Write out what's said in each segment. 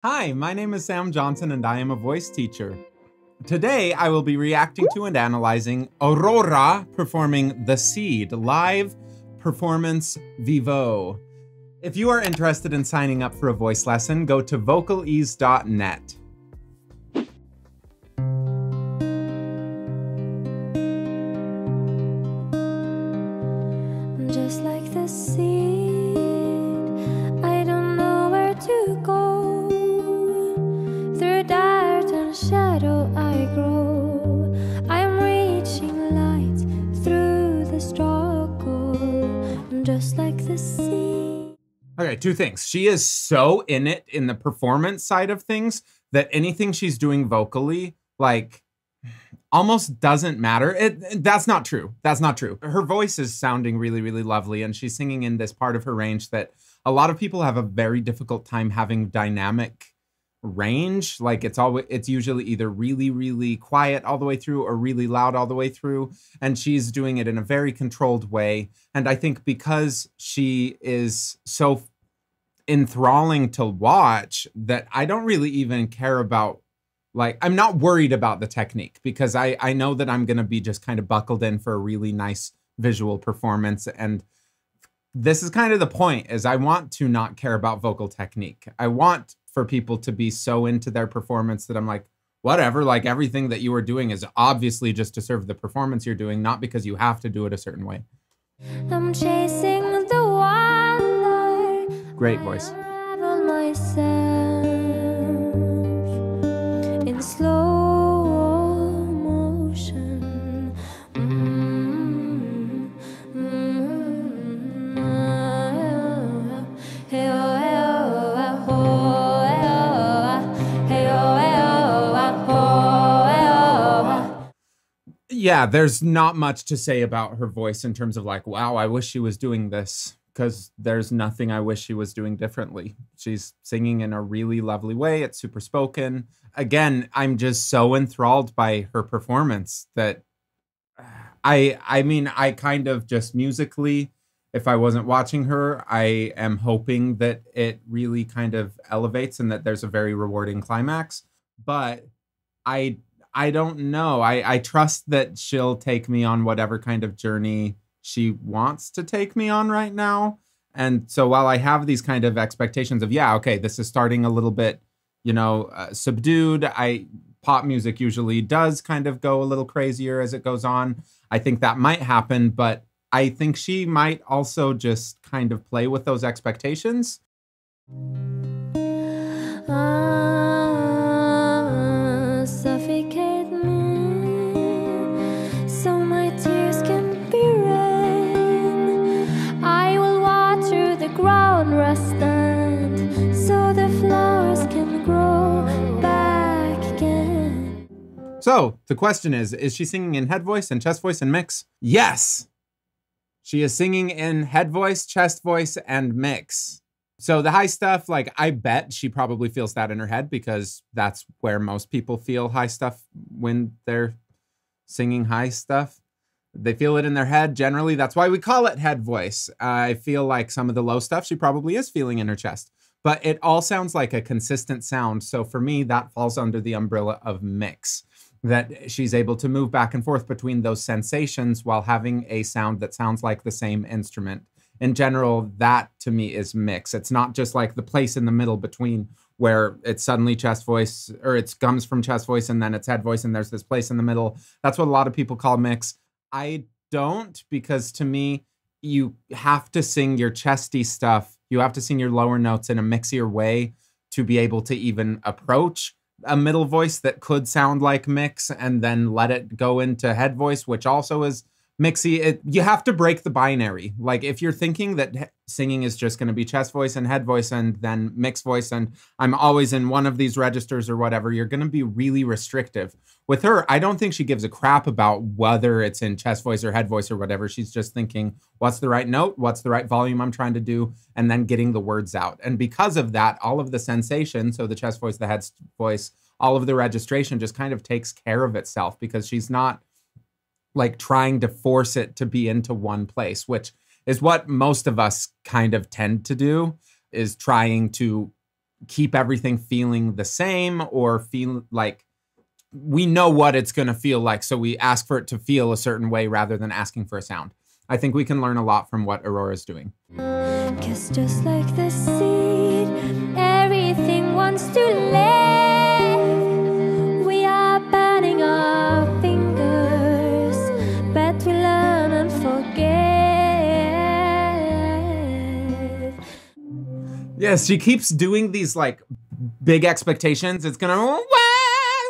Hi, my name is Sam Johnson and I am a voice teacher. Today I will be reacting to and analyzing Aurora performing The Seed live performance vivo. If you are interested in signing up for a voice lesson, go to vocalease.net. Just like the seed, I don't know where to go. Through dirt and shadow I grow. I'm reaching light through the struggle. Just like the seed. Okay, two things. She is so in it in the performance side of things that anything she's doing vocally, like, almost doesn't matter. That's not true. That's not true. Her voice is sounding really, really lovely, and she's singing in this part of her range that a lot of people have a very difficult time having dynamic range. Like it's usually either really, really quiet all the way through or really loud all the way through. And she's doing it in a very controlled way. And I think because she is so enthralling to watch that I don't really even care about, like, I'm not worried about the technique because I know that I'm going to be just kind of buckled in for a really nice visual performance. And this is kind of the point, is I want to not care about vocal technique. I want for people to be so into their performance that I'm like, whatever, like everything that you are doing is obviously just to serve the performance you're doing, not because you have to do it a certain way. I'm chasing the wonder. Great voice. Myself in slow motion. Hey, oh, hey, oh, oh, hey, oh, hey, oh, hey, oh. Yeah, there's not much to say about her voice in terms of like, wow, I wish she was doing this, because there's nothing I wish she was doing differently. She's singing in a really lovely way. It's super spoken. Again, I'm just so enthralled by her performance that I mean, I kind of just musically, if I wasn't watching her, I am hoping that it really kind of elevates and that there's a very rewarding climax. But I don't know. I trust that she'll take me on whatever kind of journey she wants to take me on right now. And so while I have these kind of expectations of, yeah, okay, this is starting a little bit, subdued. Pop music usually does kind of go a little crazier as it goes on. I think that might happen, but I think she might also just kind of play with those expectations. Suffocate me so my tears can be rain. I will water the ground where I stand so the flowers can grow back again. So the question is she singing in head voice and chest voice and mix? Yes! She is singing in head voice, chest voice, and mix. So the high stuff, like, I bet she probably feels that in her head because that's where most people feel high stuff when they're singing high stuff. They feel it in their head generally. That's why we call it head voice. I feel like some of the low stuff she probably is feeling in her chest. But it all sounds like a consistent sound. So for me, that falls under the umbrella of mix. That she's able to move back and forth between those sensations while having a sound that sounds like the same instrument. In general, that to me is mix. It's not just like the place in the middle between where it's suddenly chest voice, or it comes from chest voice and then it's head voice and there's this place in the middle. That's what a lot of people call mix. I don't, because to me, you have to sing your chesty stuff. You have to sing your lower notes in a mixier way to be able to even approach a middle voice that could sound like mix and then let it go into head voice, which also is mixy. You have to break the binary. Like, if you're thinking that singing is just going to be chest voice and head voice and then mixed voice and I'm always in one of these registers or whatever, you're going to be really restrictive. With her, I don't think she gives a crap about whether it's in chest voice or head voice or whatever. She's just thinking, what's the right note? What's the right volume I'm trying to do? And then getting the words out. And because of that, all of the sensation, so the chest voice, the head voice, all of the registration just kind of takes care of itself because she's not like trying to force it to be into one place, which is what most of us kind of tend to do, is trying to keep everything feeling the same or feel like we know what it's going to feel like. So we ask for it to feel a certain way rather than asking for a sound. I think we can learn a lot from what Aurora's doing. 'Cause just like the seed, everything wants to live. We are burning our fingers, but we learn and forgive. Yes, she keeps doing these like big expectations. It's gonna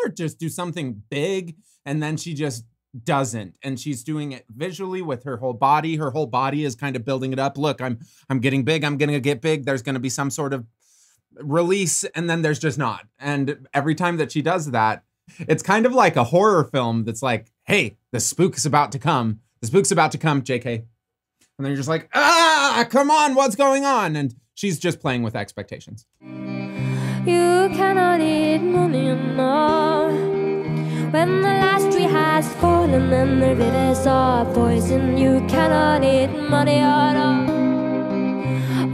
or just do something big, and then she just doesn't. And she's doing it visually with her whole body. Her whole body is kind of building it up. Look, I'm getting big. I'm gonna get big. There's gonna be some sort of release, and then there's just not. And every time that she does that, it's kind of like a horror film that's like, hey, the spook is about to come. The spook's about to come, JK. And then you're just like, come on, what's going on? And she's just playing with expectations. You cannot eat money anymore. When the last tree has fallen and the rivers are poison, you cannot eat money at all.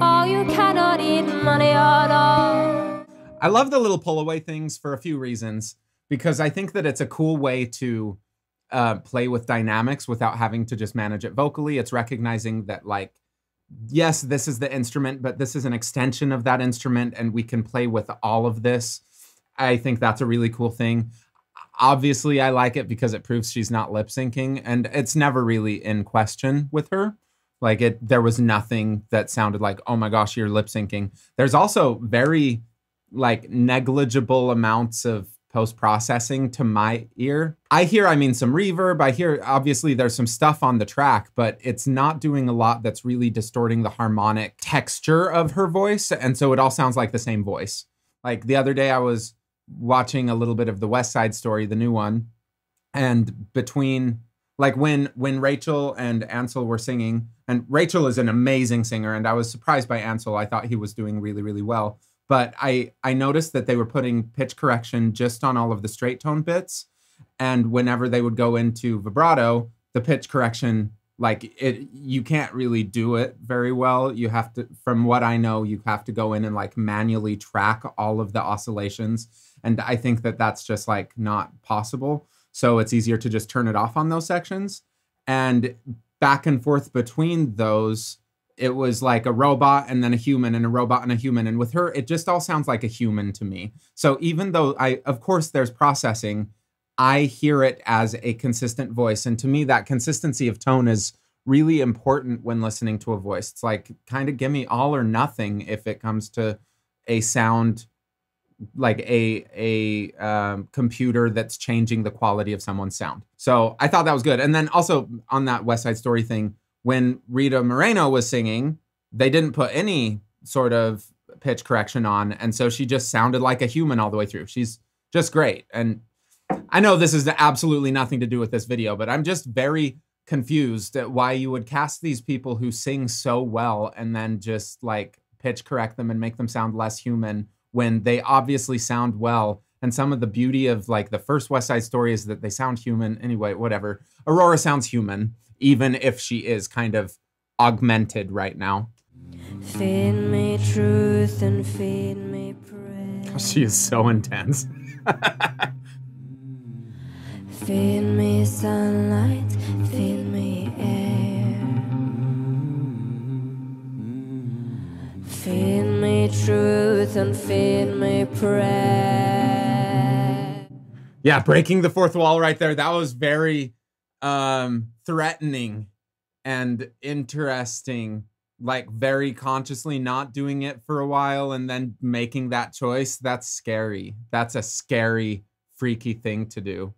Oh, you cannot eat money at all. I love the little pull away things for a few reasons, because I think that it's a cool way to play with dynamics without having to just manage it vocally. It's recognizing that, like, yes, this is the instrument, but this is an extension of that instrument, and we can play with all of this. I think that's a really cool thing. Obviously, I like it because it proves she's not lip syncing, and it's never really in question with her. Like, there was nothing that sounded like, oh my gosh, you're lip syncing. There's also very like negligible amounts of post-processing to my ear. I mean, some reverb. I hear, obviously, there's some stuff on the track, but it's not doing a lot that's really distorting the harmonic texture of her voice. And so it all sounds like the same voice. Like the other day I was watching a little bit of the West Side Story, the new one. And between, like when Rachel and Ansel were singing, and Rachel is an amazing singer, and I was surprised by Ansel. I thought he was doing really, really well. But I noticed that they were putting pitch correction just on all of the straight tone bits. And whenever they would go into vibrato, the pitch correction, like you can't really do it very well. You have to, from what I know, you have to go in and like manually track all of the oscillations. And I think that that's just like not possible. So it's easier to just turn it off on those sections. And back and forth between those, it was like a robot and then a human and a robot and a human. And with her, it just all sounds like a human to me. So even though of course there's processing, I hear it as a consistent voice. And to me, that consistency of tone is really important when listening to a voice. It's like, kind of give me all or nothing if it comes to a sound, like a computer that's changing the quality of someone's sound. So I thought that was good. And then also on that West Side Story thing, when Rita Moreno was singing, they didn't put any sort of pitch correction on. And so she just sounded like a human all the way through. She's just great. And I know this is absolutely nothing to do with this video, but I'm just very confused at why you would cast these people who sing so well and then just like pitch correct them and make them sound less human when they obviously sound well. And some of the beauty of like the first West Side Story is that they sound human. Anyway, whatever. Aurora sounds human, even if she is kind of augmented right now. Feed me truth and feed me prayer. She is so intense. Feed me sunlight, feed me air. Feed me truth and feed me prayer. Yeah, breaking the fourth wall right there. That was very threatening and interesting, like very consciously not doing it for a while and then making that choice. That's scary. That's a scary, freaky thing to do.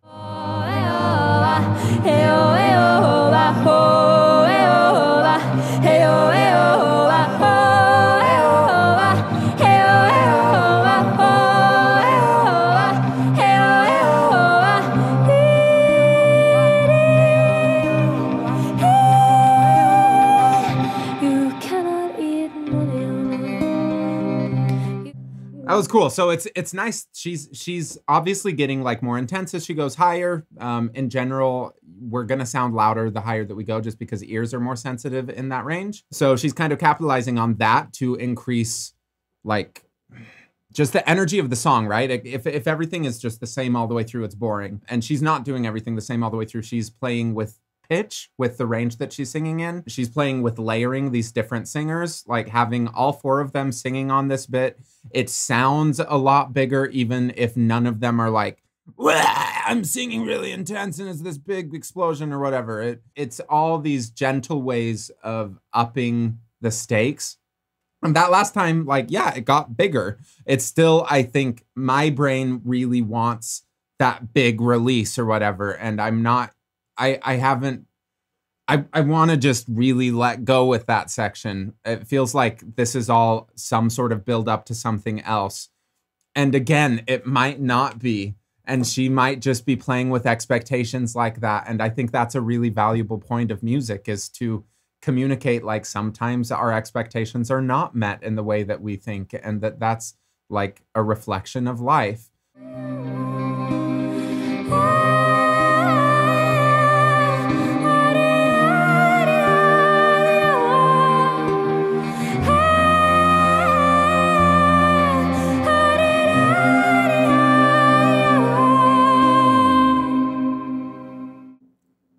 That was cool. So it's nice. She's obviously getting like more intense as she goes higher. In general, we're gonna sound louder the higher that we go, just because ears are more sensitive in that range. So she's kind of capitalizing on that to increase, like, just the energy of the song, right? If everything is just the same all the way through, it's boring. And she's not doing everything the same all the way through. She's playing with pitch, with the range that she's singing in. She's playing with layering these different singers, like having all 4 of them singing on this bit. It sounds a lot bigger, even if none of them are like, I'm singing really intense and it's this big explosion or whatever. It's all these gentle ways of upping the stakes. And that last time, like, yeah, it got bigger. It's still, I think my brain really wants that big release or whatever. And I'm not, I want to just really let go with that section. It feels like this is all some sort of build up to something else. And again, it might not be. And she might just be playing with expectations like that. And I think that's a really valuable point of music, is to communicate like sometimes our expectations are not met in the way that we think, and that's like a reflection of life.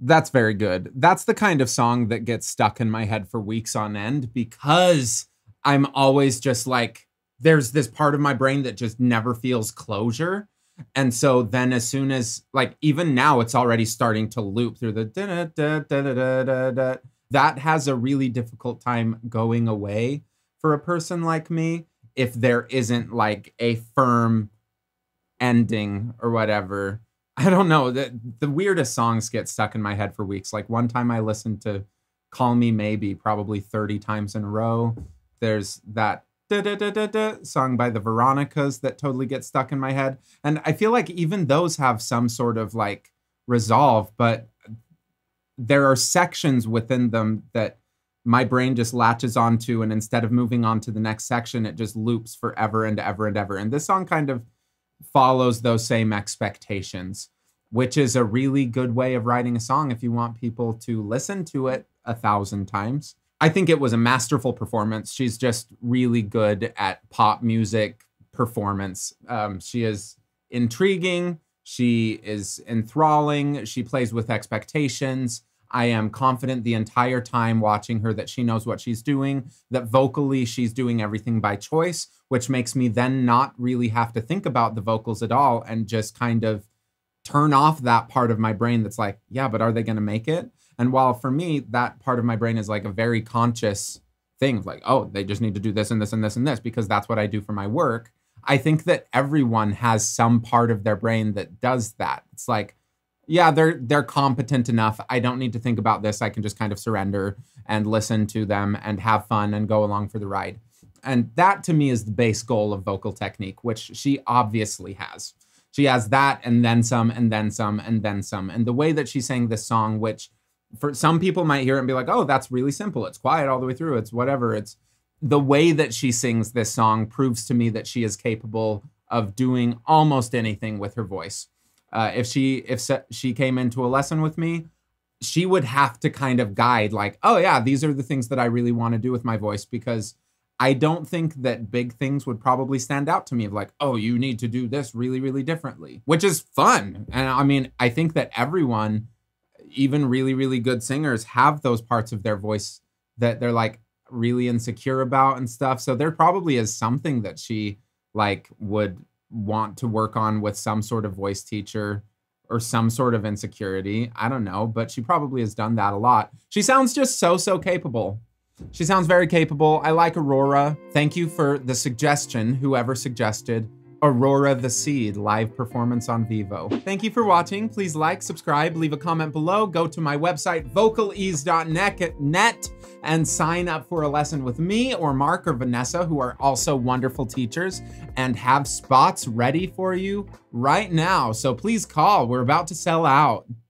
That's very good. That's the kind of song that gets stuck in my head for weeks on end, because I'm always just like, there's this part of my brain that just never feels closure. And so then as soon as, like, even now it's already starting to loop through the da-da-da-da-da-da-da. That has a really difficult time going away for a person like me if there isn't like a firm ending or whatever. I don't know. The weirdest songs get stuck in my head for weeks. Like one time I listened to Call Me Maybe probably 30 times in a row. There's that da-da-da-da-da song by the Veronicas that totally gets stuck in my head. And I feel like even those have some sort of like resolve, but there are sections within them that my brain just latches onto, and instead of moving on to the next section, it just loops forever and ever and ever. And this song kind of follows those same expectations, which is a really good way of writing a song if you want people to listen to it 1,000 times. I think it was a masterful performance. She's just really good at pop music performance. She is intriguing. She is enthralling. She plays with expectations. I am confident the entire time watching her that she knows what she's doing, that vocally she's doing everything by choice, which makes me then not really have to think about the vocals at all and just kind of turn off that part of my brain that's like, yeah, but are they going to make it? And while for me, that part of my brain is like a very conscious thing, like, oh, they just need to do this and this and this and this because that's what I do for my work. I think that everyone has some part of their brain that does that. It's like, yeah, they're competent enough. I don't need to think about this. I can just kind of surrender and listen to them and have fun and go along for the ride. And that to me is the base goal of vocal technique, which she obviously has. She has that and then some and then some and then some. And the way that she sang this song, which for some people might hear it and be like, oh, that's really simple. It's quiet all the way through. It's whatever. It's the way that she sings this song proves to me that she is capable of doing almost anything with her voice. If she came into a lesson with me, she would have to kind of guide like, oh yeah, these are the things that I really want to do with my voice, because I don't think that big things would probably stand out to me of like, oh, you need to do this really, really differently, which is fun. And I mean, I think that everyone, even really, really good singers, have those parts of their voice that they're like really insecure about and stuff. So there probably is something that she like would want to work on with some sort of voice teacher or some sort of insecurity. I don't know, but she probably has done that a lot. She sounds just so capable. She sounds very capable. I like Aurora. Thank you for the suggestion, whoever suggested Aurora the Seed live performance on Vivo. Thank you for watching. Please like, subscribe, leave a comment below. Go to my website, vocalease.net, and sign up for a lesson with me or Mark or Vanessa, who are also wonderful teachers and have spots ready for you right now. So please call. We're about to sell out.